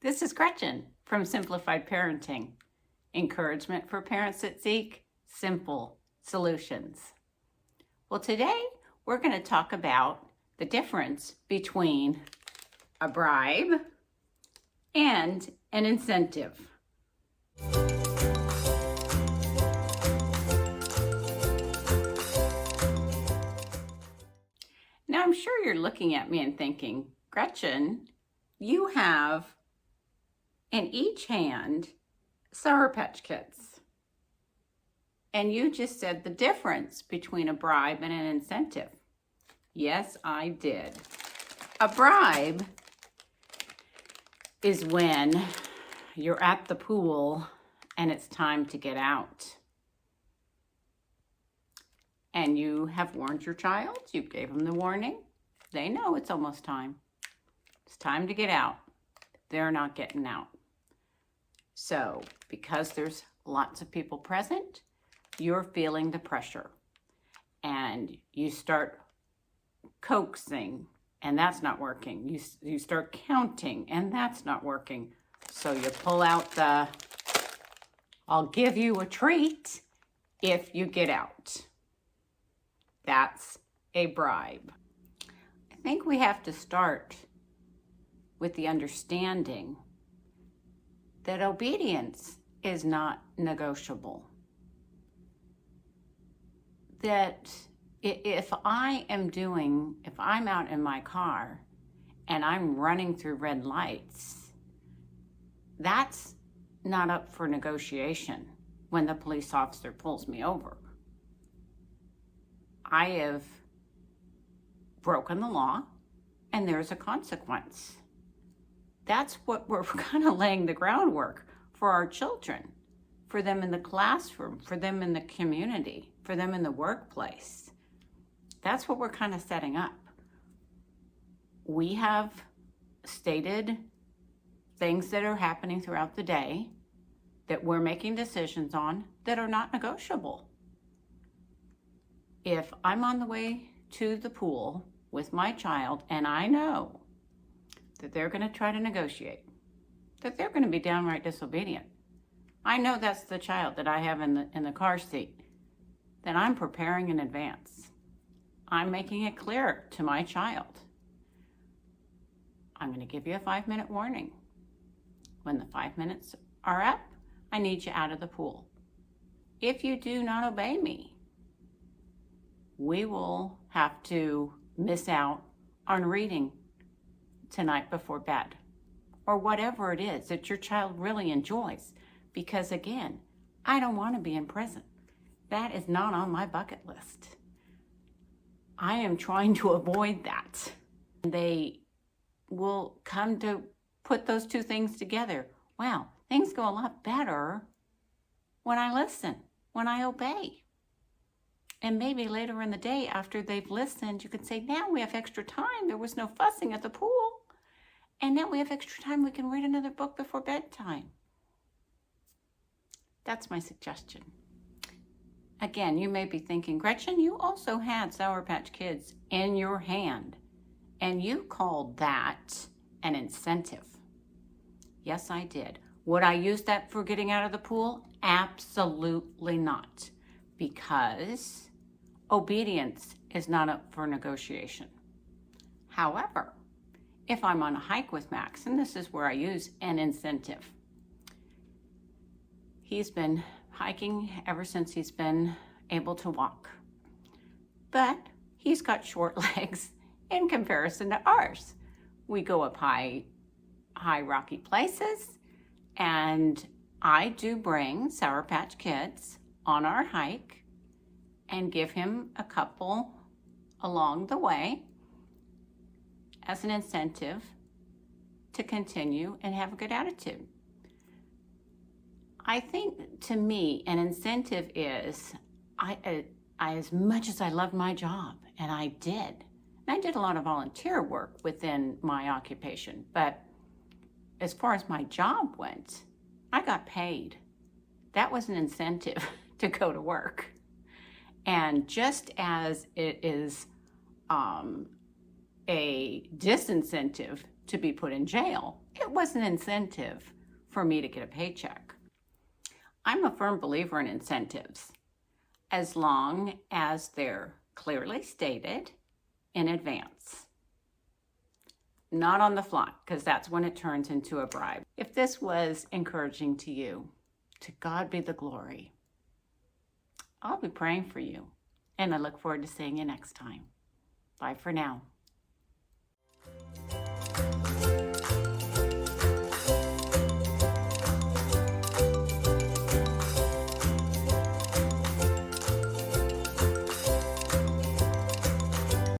This is Gretchen from Simplified Parenting, encouragement for parents that seek simple solutions. Well, today we're going to talk about the difference between a bribe and an incentive. Now, I'm sure you're looking at me and thinking, Gretchen, you have in each hand Sour Patch Kids. And you just said the difference between a bribe and an incentive. Yes, I did. A bribe is when you're at the pool and it's time to get out. And you have warned your child, you gave them the warning. They know it's almost time. It's time to get out. They're not getting out. So, because there's lots of people present, you're feeling the pressure. And you start coaxing, and that's not working. You start counting, and that's not working. So you pull out the, I'll give you a treat if you get out. That's a bribe. I think we have to start with the understanding that obedience is not negotiable. That if I'm out in my car and I'm running through red lights, that's not up for negotiation when the police officer pulls me over. I have broken the law and there's a consequence. That's what we're kind of laying the groundwork for our children, for them in the classroom, for them in the community, for them in the workplace. That's what we're kind of setting up. We have stated things that are happening throughout the day that we're making decisions on that are not negotiable. If I'm on the way to the pool with my child and I know that they're going to try to negotiate, that they're going to be downright disobedient, I know that's the child that I have in the car seat, then I'm preparing in advance. I'm making it clear to my child. I'm going to give you a 5-minute warning. When the 5 minutes are up, I need you out of the pool. If you do not obey me, we will have to miss out on reading tonight before bed, or whatever it is that your child really enjoys. Because again, I don't want to be in prison. That is not on my bucket list. I am trying to avoid that. They will come to put those two things together. Wow, things go a lot better when I listen, when I obey. And maybe later in the day after they've listened, you could say, now we have extra time. There was no fussing at the pool. And now we have extra time. We can read another book before bedtime. That's my suggestion. Again, you may be thinking, Gretchen, you also had Sour Patch Kids in your hand. And you called that an incentive. Yes, I did. Would I use that for getting out of the pool? Absolutely not. Because obedience is not up for negotiation. However, if I'm on a hike with Max, and this is where I use an incentive. He's been hiking ever since he's been able to walk. But he's got short legs in comparison to ours. We go up high rocky places, and I do bring Sour Patch Kids on our hike and give him a couple along the way as an incentive to continue and have a good attitude. I think, to me, an incentive is, I as much as I loved my job, and I did a lot of volunteer work within my occupation, but as far as my job went, I got paid. That was an incentive to go to work. And just as it is a disincentive to be put in jail. It was an incentive for me to get a paycheck. I'm a firm believer in incentives, as long as they're clearly stated in advance. Not on the fly, because that's when it turns into a bribe. If this was encouraging to you, to God be the glory. I'll be praying for you, and I look forward to seeing you next time. Bye for now.